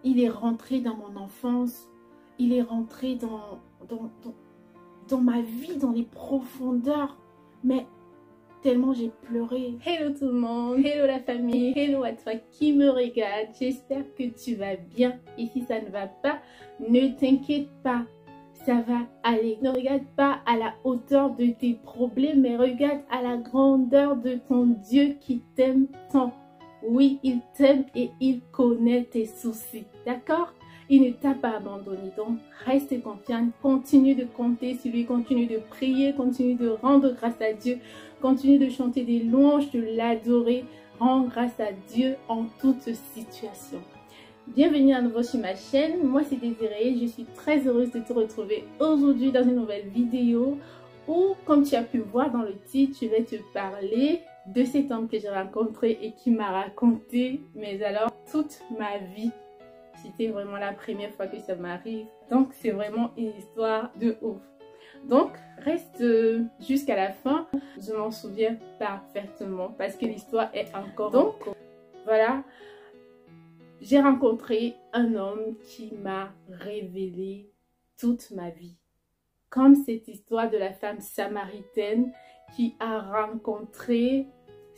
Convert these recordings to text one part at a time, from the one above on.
il est rentré dans mon enfance, il est rentré dans ma vie, dans les profondeurs. Mais tellement j'ai pleuré. Hello tout le monde, hello la famille, hello à toi qui me regarde. J'espère que tu vas bien. Et si ça ne va pas, ne t'inquiète pas, ça va aller. Ne regarde pas à la hauteur de tes problèmes, mais regarde à la grandeur de ton Dieu qui t'aime tant. Oui, il t'aime et il connaît tes soucis, d'accord? Il ne t'a pas abandonné, donc reste confiante, continue de compter sur lui, continue de prier, continue de rendre grâce à Dieu, continue de chanter des louanges, de l'adorer, rends grâce à Dieu en toute situation. Bienvenue à nouveau sur ma chaîne, moi c'est Désirée, je suis très heureuse de te retrouver aujourd'hui dans une nouvelle vidéo où, comme tu as pu voir dans le titre, je vais te parler de cet homme que j'ai rencontré et qui m'a raconté, mais alors, toute ma vie. C'était vraiment la première fois que ça m'arrive. Donc, c'est vraiment une histoire de ouf. Donc, reste jusqu'à la fin. Je m'en souviens parfaitement parce que l'histoire est encore... Donc, voilà. J'ai rencontré un homme qui m'a révélé toute ma vie. Comme cette histoire de la femme samaritaine qui a rencontré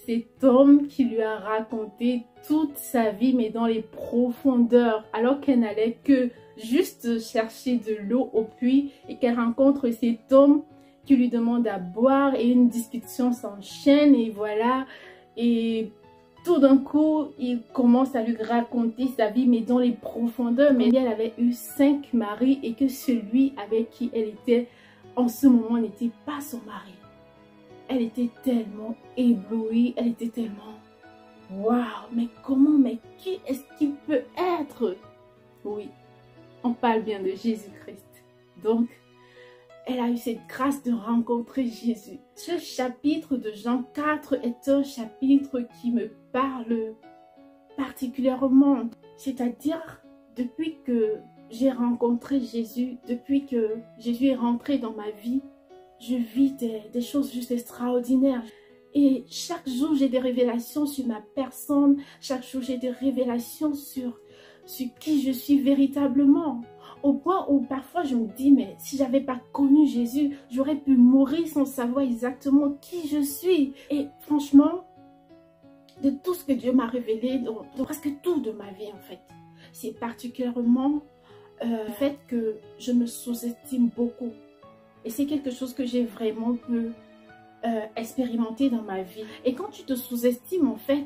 cet homme qui lui a raconté toute sa vie, mais dans les profondeurs, alors qu'elle n'allait que juste chercher de l'eau au puits et qu'elle rencontre cet homme qui lui demande à boire et une discussion s'enchaîne et voilà. Et tout d'un coup, il commence à lui raconter sa vie, mais dans les profondeurs. Mais elle avait eu 5 maris et que celui avec qui elle était en ce moment n'était pas son mari. Elle était tellement éblouie, elle était tellement... Waouh, mais comment, mais qui est-ce qu'il peut être? Oui, on parle bien de Jésus-Christ. Donc, elle a eu cette grâce de rencontrer Jésus. Ce chapitre de Jean 4 est un chapitre qui me parle particulièrement. C'est-à-dire, depuis que j'ai rencontré Jésus, depuis que Jésus est rentré dans ma vie, je vis des choses juste extraordinaires. Et chaque jour, j'ai des révélations sur ma personne. Chaque jour, j'ai des révélations sur qui je suis véritablement. Au point où parfois, je me dis, mais si j'avais pas connu Jésus, j'aurais pu mourir sans savoir exactement qui je suis. Et franchement, de tout ce que Dieu m'a révélé, dans presque tout de ma vie en fait, c'est particulièrement le fait que je me sous-estime beaucoup. Et c'est quelque chose que j'ai vraiment pu expérimenter dans ma vie. Et quand tu te sous-estimes, en fait,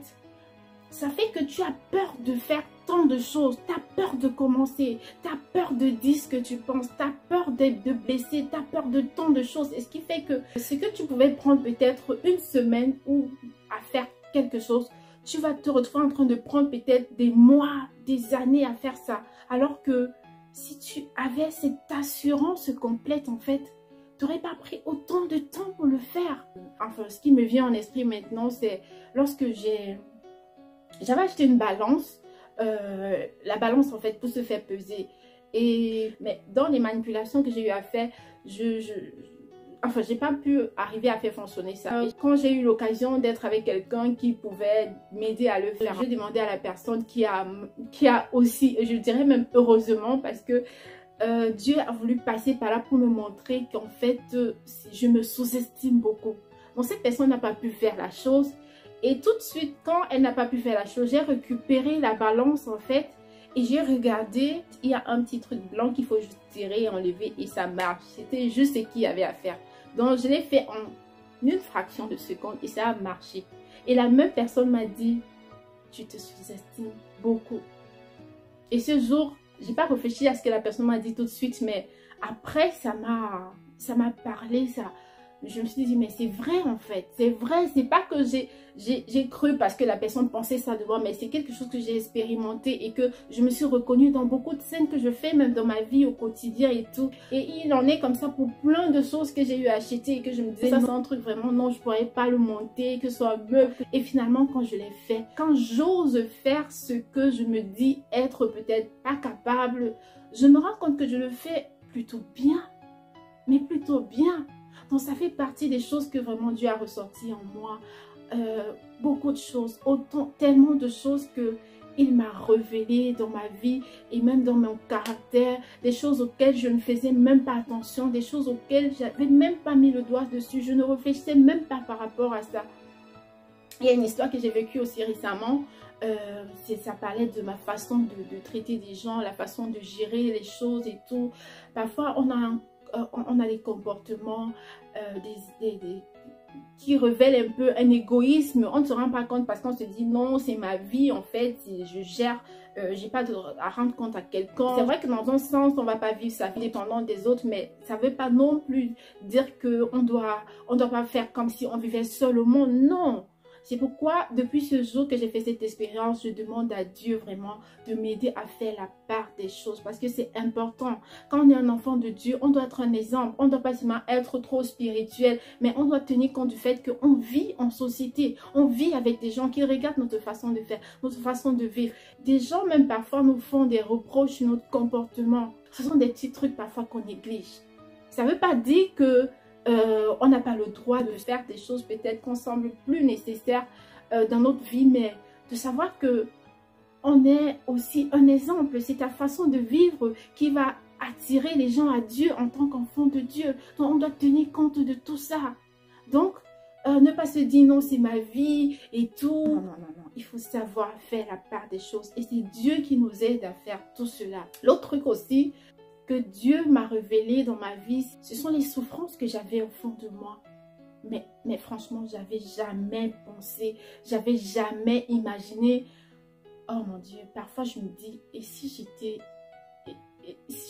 ça fait que tu as peur de faire tant de choses. Tu as peur de commencer. Tu as peur de dire ce que tu penses. Tu as peur de blesser. Tu as peur de tant de choses. Et ce qui fait que ce que tu pouvais prendre peut-être une semaine ou à faire quelque chose, tu vas te retrouver en train de prendre peut-être des mois, des années à faire ça. Alors que si tu avais cette assurance complète, en fait, tu n'aurais pas pris autant de temps pour le faire. Enfin, ce qui me vient en esprit maintenant, c'est lorsque j'avais acheté une balance. La balance, en fait, pour se faire peser. Mais dans les manipulations que j'ai eu à faire, enfin, j'ai pas pu arriver à faire fonctionner ça. Quand j'ai eu l'occasion d'être avec quelqu'un qui pouvait m'aider à le faire, j'ai demandé à la personne qui a aussi, je dirais même heureusement, parce que Dieu a voulu passer par là pour me montrer qu'en fait, je me sous-estime beaucoup. Donc, cette personne n'a pas pu faire la chose. Et tout de suite, quand elle n'a pas pu faire la chose, j'ai récupéré la balance en fait. Et j'ai regardé, il y a un petit truc blanc qu'il faut juste tirer et enlever et ça marche. C'était juste ce qu'il y avait à faire. Donc, je l'ai fait en une fraction de seconde et ça a marché. Et la même personne m'a dit, tu te sous-estimes beaucoup. Et ce jour, j'ai pas réfléchi à ce que la personne m'a dit tout de suite, mais après, ça m'a parlé, je me suis dit, mais c'est vrai en fait, c'est vrai, c'est pas que j'ai cru parce que la personne pensait ça de moi, mais c'est quelque chose que j'ai expérimenté et que je me suis reconnue dans beaucoup de scènes que je fais, même dans ma vie au quotidien et tout. Et il en est comme ça pour plein de choses que j'ai eu à acheter et que je me disais, ça c'est un truc vraiment, non, je pourrais pas le monter, que ce soit un meuble. Et finalement, quand je l'ai fait, quand j'ose faire ce que je me dis être peut-être pas capable, je me rends compte que je le fais plutôt bien, mais plutôt bien. Donc ça fait partie des choses que vraiment Dieu a ressorti en moi. Beaucoup de choses, tellement de choses que il m'a révélé dans ma vie et même dans mon caractère, des choses auxquelles je ne faisais même pas attention, des choses auxquelles je n'avais même pas mis le doigt dessus, je ne réfléchissais même pas par rapport à ça. Il y a une histoire que j'ai vécue aussi récemment, ça parlait de ma façon de traiter des gens, la façon de gérer les choses et tout. Parfois, on a des comportements qui révèlent un peu un égoïsme. On ne se rend pas compte parce qu'on se dit non, c'est ma vie en fait, je gère, j'ai pas à rendre compte à quelqu'un. C'est vrai que dans un sens, on va pas vivre sa vie dépendante des autres, mais ça veut pas non plus dire qu'on doit pas faire comme si on vivait seul au monde, non. C'est pourquoi, depuis ce jour que j'ai fait cette expérience, je demande à Dieu vraiment de m'aider à faire la part des choses. Parce que c'est important. Quand on est un enfant de Dieu, on doit être un exemple. On ne doit pas seulement être trop spirituel, mais on doit tenir compte du fait qu'on vit en société. On vit avec des gens qui regardent notre façon de faire, notre façon de vivre. Des gens même parfois nous font des reproches sur notre comportement. Ce sont des petits trucs parfois qu'on néglige. Ça ne veut pas dire que on n'a pas le droit de faire des choses peut-être qu'on semble plus nécessaires dans notre vie, mais de savoir que on est aussi un exemple. C'est ta façon de vivre qui va attirer les gens à Dieu en tant qu'enfant de Dieu. Donc on doit tenir compte de tout ça. Donc ne pas se dire non, c'est ma vie et tout. Non, non, non, non. Il faut savoir faire la part des choses et c'est Dieu qui nous aide à faire tout cela. L'autre truc aussi que Dieu m'a révélé dans ma vie, ce sont les souffrances que j'avais au fond de moi. Mais franchement, j'avais jamais pensé, j'avais jamais imaginé. Oh mon Dieu, parfois je me dis, et si si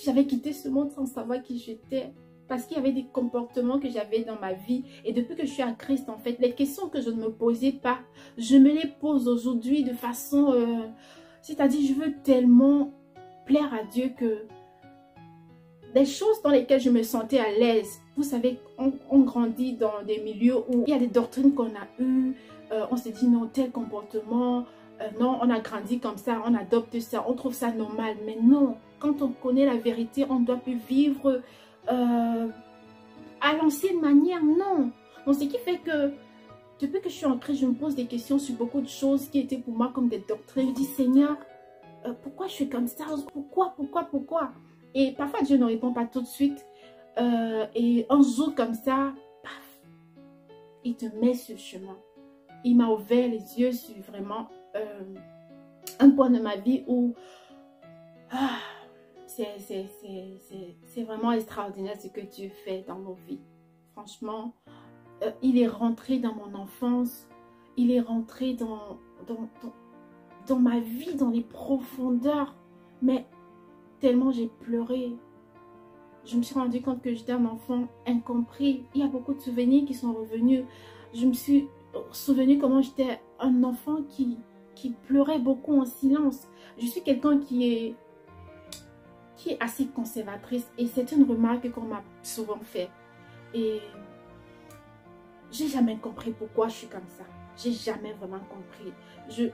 j'avais quitté ce monde sans savoir qui j'étais? Parce qu'il y avait des comportements que j'avais dans ma vie. Et depuis que je suis à Christ, en fait, les questions que je ne me posais pas, je me les pose aujourd'hui de façon... c'est-à-dire, je veux tellement plaire à Dieu que... des choses dans lesquelles je me sentais à l'aise. Vous savez, on grandit dans des milieux où il y a des doctrines qu'on a eues. On se dit non, tel comportement, non, on a grandi comme ça, on adopte ça, on trouve ça normal. Mais non, quand on connaît la vérité, on doit plus vivre à l'ancienne manière, non. Donc, ce qui fait que depuis que je suis en Christ, je me pose des questions sur beaucoup de choses qui étaient pour moi comme des doctrines. Je dis, Seigneur, pourquoi je suis comme ça? Pourquoi? Et parfois, Dieu ne répond pas tout de suite. Et un jour comme ça, paf, il te met sur le chemin. Il m'a ouvert les yeux sur vraiment un point de ma vie où c'est vraiment extraordinaire ce que Dieu fait dans nos vies. Franchement, il est rentré dans mon enfance. Il est rentré dans ma vie, dans les profondeurs. Mais tellement j'ai pleuré. Je me suis rendu compte que j'étais un enfant incompris. Il y a beaucoup de souvenirs qui sont revenus. Je me suis souvenu comment j'étais un enfant qui pleurait beaucoup en silence. Je suis quelqu'un qui est assez conservatrice et c'est une remarque qu'on m'a souvent fait. Et j'ai jamais compris pourquoi je suis comme ça. J'ai jamais vraiment compris.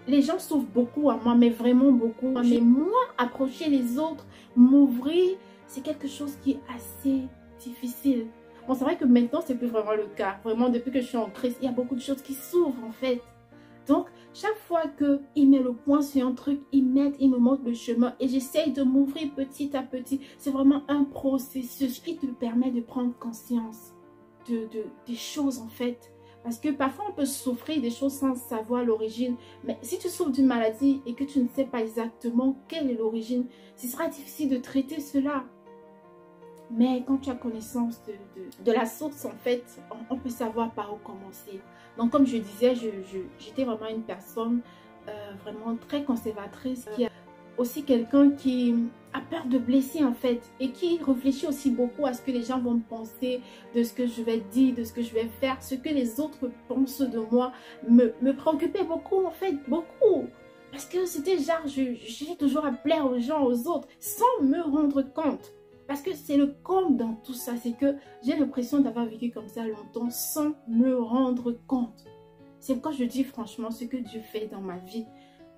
Les gens souffrent beaucoup à moi, mais vraiment beaucoup. Mais moi, approcher les autres, m'ouvrir, c'est quelque chose qui est assez difficile. Bon, c'est vrai que maintenant, c'est plus vraiment le cas. Vraiment, depuis que je suis en Christ, il y a beaucoup de choses qui s'ouvrent en fait. Donc, chaque fois qu'il met le point sur un truc, il m'aide, il me montre le chemin et j'essaye de m'ouvrir petit à petit. C'est vraiment un processus qui te permet de prendre conscience des choses en fait. Parce que parfois on peut souffrir des choses sans savoir l'origine. Mais si tu souffres d'une maladie et que tu ne sais pas exactement quelle est l'origine, ce sera difficile de traiter cela. Mais quand tu as connaissance de la source, en fait, on peut savoir par où commencer. Donc comme je disais, j'étais vraiment une personne vraiment très conservatrice, qui a aussi quelqu'un qui a peur de blesser en fait et qui réfléchit aussi beaucoup à ce que les gens vont penser, de ce que je vais dire, de ce que je vais faire, ce que les autres pensent de moi me préoccupait beaucoup en fait, beaucoup. Parce que c'était genre, j'ai toujours à plaire aux gens, aux autres, sans me rendre compte. Parce que c'est le comble dans tout ça, c'est que j'ai l'impression d'avoir vécu comme ça longtemps sans me rendre compte. C'est pourquoi je dis franchement, ce que Dieu fait dans ma vie,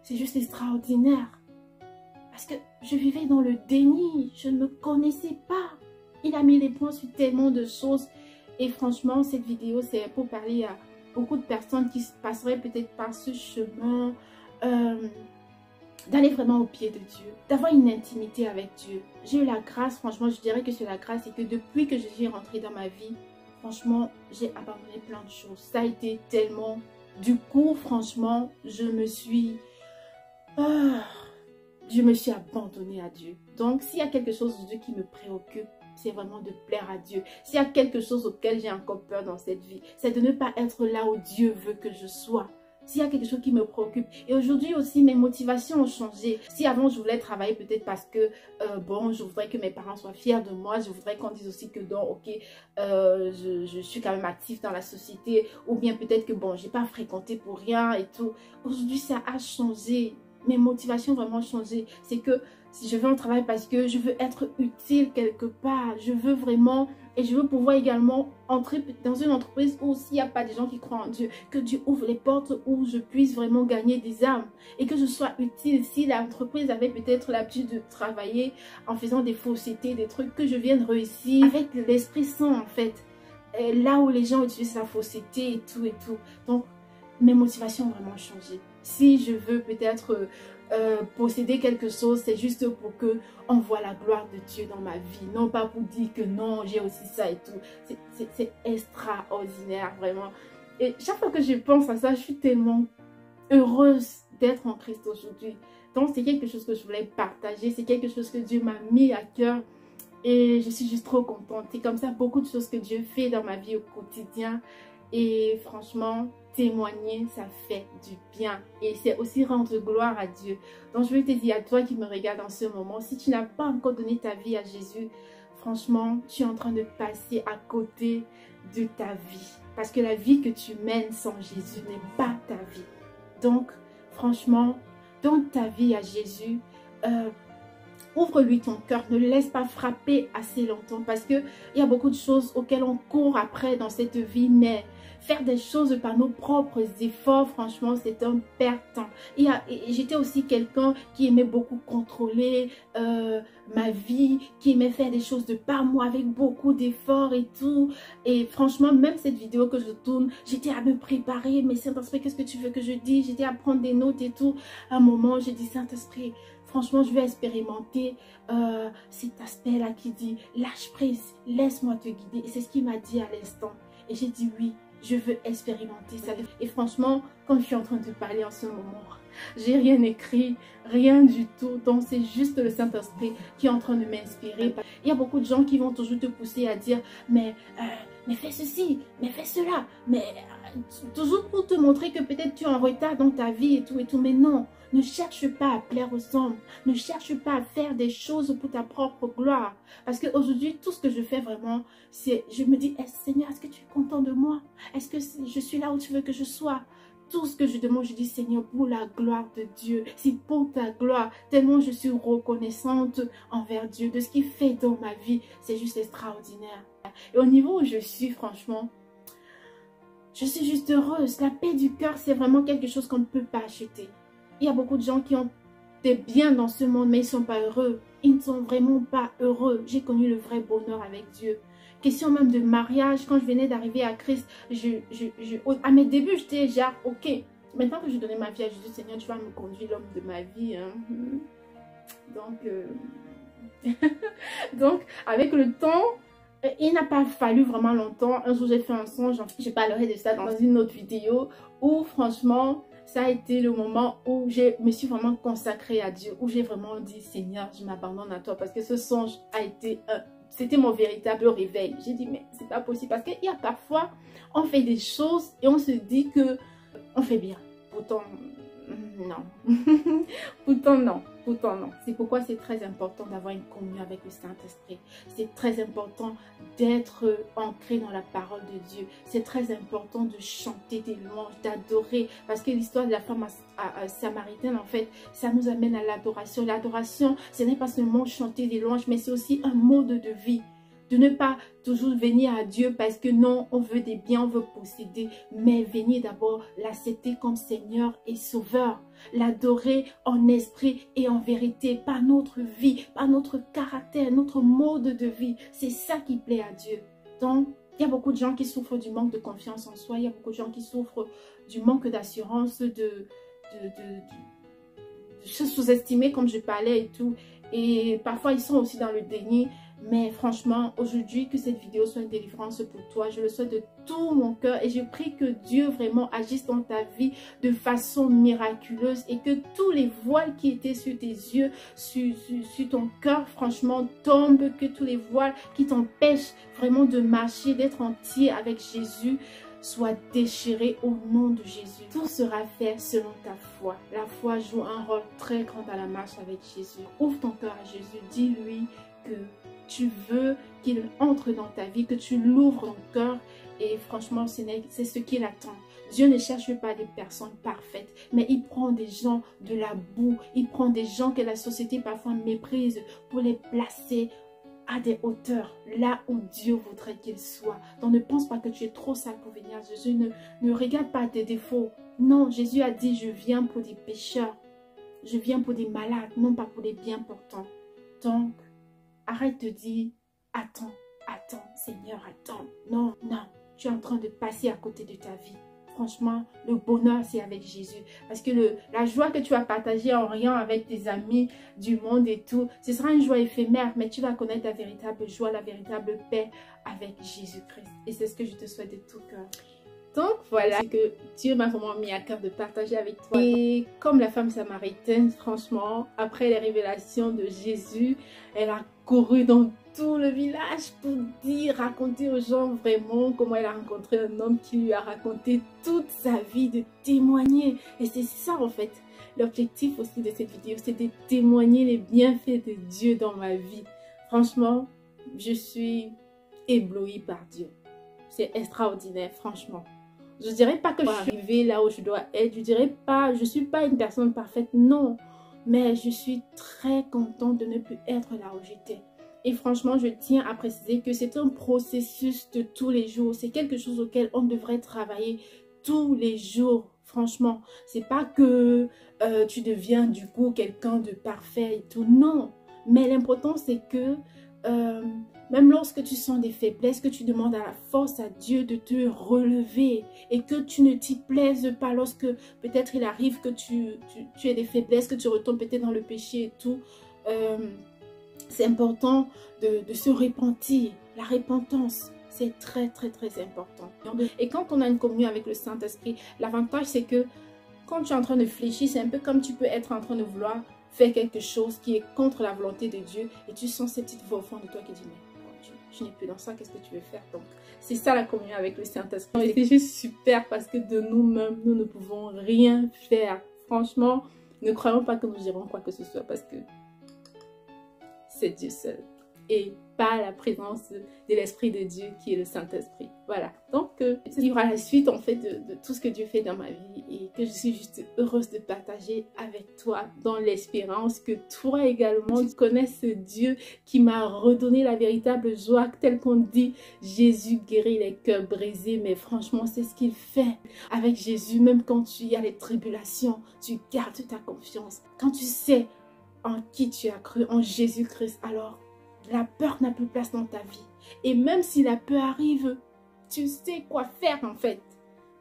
c'est juste extraordinaire. Parce que je vivais dans le déni, je ne me connaissais pas. Il a mis les points sur tellement de choses. Et franchement, cette vidéo, c'est pour parler à beaucoup de personnes qui passeraient peut-être par ce chemin. d'aller vraiment au pied de Dieu, d'avoir une intimité avec Dieu. J'ai eu la grâce, franchement, je dirais que c'est la grâce et que depuis que je suis rentrée dans ma vie, franchement, j'ai abandonné plein de choses. Ça a été tellement... Du coup, franchement, je me suis abandonnée à Dieu. Donc, s'il y a quelque chose de Dieu qui me préoccupe, c'est vraiment de plaire à Dieu. S'il y a quelque chose auquel j'ai encore peur dans cette vie, c'est de ne pas être là où Dieu veut que je sois. S'il y a quelque chose qui me préoccupe. Et aujourd'hui aussi, mes motivations ont changé. Si avant, je voulais travailler peut-être parce que, bon, je voudrais que mes parents soient fiers de moi. Je voudrais qu'on dise aussi que, donc, ok, je suis quand même active dans la société. Ou bien peut-être que, bon, j'ai pas fréquenté pour rien et tout. Aujourd'hui, ça a changé. Mes motivations ont vraiment changé. C'est que si je vais au travail parce que je veux être utile quelque part. Je veux vraiment... Et je veux pouvoir également entrer dans une entreprise où s'il n'y a pas des gens qui croient en Dieu, que Dieu ouvre les portes où je puisse vraiment gagner des âmes et que je sois utile. Si l'entreprise avait peut-être l'habitude de travailler en faisant des faussetés, des trucs, que je vienne réussir avec l'Esprit Saint en fait. Et là où les gens utilisent la fausseté et tout et tout. Donc, mes motivations ont vraiment changé. Si je veux peut-être... posséder quelque chose, c'est juste pour que on voit la gloire de Dieu dans ma vie, non pas pour dire que non, j'ai aussi ça et tout. C'est extraordinaire, vraiment. Et chaque fois que je pense à ça, je suis tellement heureuse d'être en Christ aujourd'hui. Donc, c'est quelque chose que je voulais partager, c'est quelque chose que Dieu m'a mis à cœur. Et je suis juste trop contente. C'est comme ça, beaucoup de choses que Dieu fait dans ma vie au quotidien. Et franchement, témoigner, ça fait du bien. Et c'est aussi rendre gloire à Dieu. Donc, je veux te dire à toi qui me regarde en ce moment, si tu n'as pas encore donné ta vie à Jésus, franchement, tu es en train de passer à côté de ta vie. Parce que la vie que tu mènes sans Jésus n'est pas ta vie. Donc, franchement, donne ta vie à Jésus. Ouvre-lui ton cœur, ne le laisse pas frapper assez longtemps parce qu'il y a beaucoup de choses auxquelles on court après dans cette vie, mais faire des choses par nos propres efforts, franchement, c'est un perte-temps. J'étais aussi quelqu'un qui aimait beaucoup contrôler ma vie, qui aimait faire des choses de par moi avec beaucoup d'efforts et tout. Et franchement, même cette vidéo que je tourne, j'étais à me préparer. Mais Saint-Esprit, qu'est-ce que tu veux que je dise? J'étais à prendre des notes et tout. À un moment, j'ai dit, Saint-Esprit, franchement, je vais expérimenter cet aspect-là qui dit, lâche prise, laisse-moi te guider. Et c'est ce qu'il m'a dit à l'instant. Et j'ai dit oui. Je veux expérimenter ça. Et franchement, quand je suis en train de parler en ce moment, j'ai rien écrit, rien du tout. Donc, c'est juste le Saint-Esprit qui est en train de m'inspirer. Il y a beaucoup de gens qui vont toujours te pousser à dire, mais fais ceci, mais fais cela. Mais toujours pour te montrer que peut-être tu es en retard dans ta vie et tout et tout. Mais non, ne cherche pas à plaire aux hommes. Ne cherche pas à faire des choses pour ta propre gloire. Parce qu'aujourd'hui, tout ce que je fais vraiment, c'est, je me dis, Seigneur, est-ce que tu es content de moi? Est-ce que je suis là où tu veux que je sois? Tout ce que je demande, je dis, Seigneur, pour la gloire de Dieu. C'est pour ta gloire. Tellement je suis reconnaissante envers Dieu de ce qu'il fait dans ma vie. C'est juste extraordinaire. Et au niveau où je suis, franchement, je suis juste heureuse. La paix du cœur, c'est vraiment quelque chose qu'on ne peut pas acheter. Il y a beaucoup de gens qui ont des biens dans ce monde, mais ils ne sont pas heureux. Ils ne sont vraiment pas heureux. J'ai connu le vrai bonheur avec Dieu. Question même de mariage, quand je venais d'arriver à Christ, à mes débuts, j'étais genre, ok, maintenant que je donnais ma vie à Jésus, Seigneur, tu vas me conduire l'homme de ma vie. Hein. Donc, avec le temps, il n'a pas fallu vraiment longtemps. Un jour, j'ai fait un songe, je parlerai de ça dans une autre vidéo, où franchement, ça a été le moment où je me suis vraiment consacrée à Dieu, où j'ai vraiment dit, Seigneur, je m'abandonne à toi, parce que ce songe a été c'était mon véritable réveil. J'ai dit, mais c'est pas possible, parce qu'il y a parfois, on fait des choses et on se dit que on fait bien. Pourtant, non. Pourtant, non. Pourtant, non. C'est pourquoi c'est très important d'avoir une communion avec le Saint-Esprit. C'est très important d'être ancré dans la parole de Dieu. C'est très important de chanter des louanges, d'adorer. Parce que l'histoire de la femme samaritaine, en fait, ça nous amène à l'adoration. L'adoration, ce n'est pas seulement chanter des louanges, mais c'est aussi un mode de vie. De ne pas toujours venir à Dieu parce que non, on veut des biens, on veut posséder. Mais venir d'abord l'accepter comme Seigneur et Sauveur. L'adorer en esprit et en vérité, par notre vie, par notre caractère, notre mode de vie. C'est ça qui plaît à Dieu. Donc, il y a beaucoup de gens qui souffrent du manque de confiance en soi. Il y a beaucoup de gens qui souffrent du manque d'assurance, de se sous-estimer comme je parlais et tout. Et parfois, ils sont aussi dans le déni. Mais franchement, aujourd'hui, que cette vidéo soit une délivrance pour toi. Je le souhaite de tout mon cœur. Et je prie que Dieu vraiment agisse dans ta vie de façon miraculeuse. Et que tous les voiles qui étaient sur tes yeux, sur ton cœur, franchement, tombent. Que tous les voiles qui t'empêchent vraiment de marcher, d'être entier avec Jésus, soient déchirés au nom de Jésus. Tout sera fait selon ta foi. La foi joue un rôle très grand dans la marche avec Jésus. Ouvre ton cœur à Jésus. Dis-lui que tu veux qu'il entre dans ta vie, que tu l'ouvres ton cœur. Et franchement, c'est ce qu'il attend. Dieu ne cherche pas des personnes parfaites, mais il prend des gens de la boue. Il prend des gens que la société parfois méprise pour les placer à des hauteurs, là où Dieu voudrait qu'il soit. Donc ne pense pas que tu es trop sale pour venir à Jésus. Ne regarde pas tes défauts. Non, Jésus a dit, je viens pour des pécheurs. Je viens pour des malades, non pas pour des bien portants. Donc, arrête de dire, attends, Seigneur, attends. Non, tu es en train de passer à côté de ta vie. Franchement, le bonheur, c'est avec Jésus. Parce que la joie que tu vas partager en riant avec tes amis du monde et tout, ce sera une joie éphémère, mais tu vas connaître la véritable joie, la véritable paix avec Jésus-Christ. Et c'est ce que je te souhaite de tout cœur. Donc voilà, que Dieu m'a vraiment mis à cœur de partager avec toi. Et comme la femme samaritaine, franchement, après les révélations de Jésus, elle a couru dans tout le village pour raconter aux gens vraiment comment elle a rencontré un homme qui lui a raconté toute sa vie, de témoigner. Et c'est ça en fait, l'objectif aussi de cette vidéo, c'est de témoigner les bienfaits de Dieu dans ma vie. Franchement, je suis éblouie par Dieu. C'est extraordinaire, franchement. Je dirais pas que je suis arrivée là où je dois être. Je dirais pas, je suis pas une personne parfaite, non. Mais je suis très contente de ne plus être là où j'étais. Et franchement, je tiens à préciser que c'est un processus de tous les jours. C'est quelque chose auquel on devrait travailler tous les jours. Franchement, c'est pas que tu deviens du coup quelqu'un de parfait et tout. Non. Mais l'important, c'est que même lorsque tu sens des faiblesses, que tu demandes à la force à Dieu de te relever et que tu ne t'y plaises pas lorsque peut-être il arrive que tu aies des faiblesses, que tu retombes peut-être dans le péché et tout. C'est important de se repentir. La repentance, c'est très important. Et quand on a une communion avec le Saint-Esprit, l'avantage c'est que quand tu es en train de fléchir, c'est un peu comme tu peux être en train de vouloir faire quelque chose qui est contre la volonté de Dieu et tu sens cette petite voix au fond de toi qui dit mais bon, je n'ai plus dans ça, qu'est-ce que tu veux faire? Donc c'est ça la communion avec le Saint-Esprit. C'est juste super parce que de nous-mêmes, nous ne pouvons rien faire. Franchement, ne croyons pas que nous irons quoi que ce soit parce que c'est Dieu seul et pas la présence de l'Esprit de Dieu qui est le Saint-Esprit. Voilà, donc il y aura la suite en fait de tout ce que Dieu fait dans ma vie et que je suis juste heureuse de partager avec toi dans l'espérance que toi également tu connaisses ce Dieu qui m'a redonné la véritable joie, tel qu'on dit Jésus guérit les cœurs brisés, mais franchement c'est ce qu'il fait. Avec Jésus, même quand tu y as les tribulations, tu gardes ta confiance. Quand tu sais en qui tu as cru, en Jésus-Christ, alors la peur n'a plus place dans ta vie. Et même si la peur arrive, tu sais quoi faire en fait.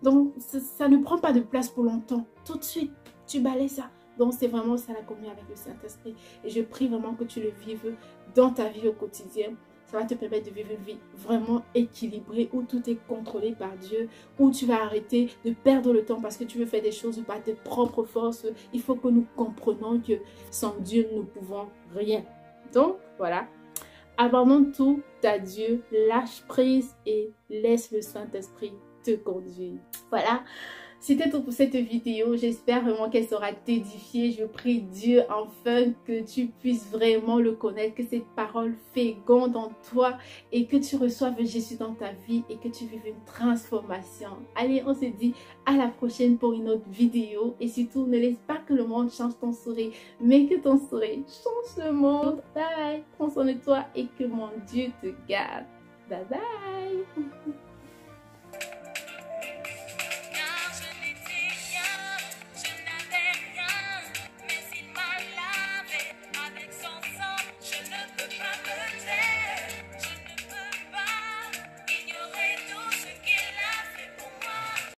Donc ça ne prend pas de place pour longtemps. Tout de suite, tu balayes ça. Donc c'est vraiment ça la communion avec le Saint-Esprit. Et je prie vraiment que tu le vives dans ta vie au quotidien. Ça va te permettre de vivre une vie vraiment équilibrée, où tout est contrôlé par Dieu, où tu vas arrêter de perdre le temps parce que tu veux faire des choses par tes propres forces. Il faut que nous comprenions que sans Dieu, nous ne pouvons rien. Donc voilà. Abandonne tout à Dieu, lâche prise et laisse le Saint-Esprit te conduire. Voilà, c'était tout pour cette vidéo. J'espère vraiment qu'elle sera t'édifier. Je prie Dieu enfin que tu puisses vraiment le connaître, que cette parole féconde en toi et que tu reçoives Jésus dans ta vie et que tu vives une transformation. Allez, on se dit à la prochaine pour une autre vidéo. Et surtout, ne laisse pas que le monde change ton sourire, mais que ton sourire change le monde. Bye, prends soin de toi et que mon Dieu te garde. Bye bye.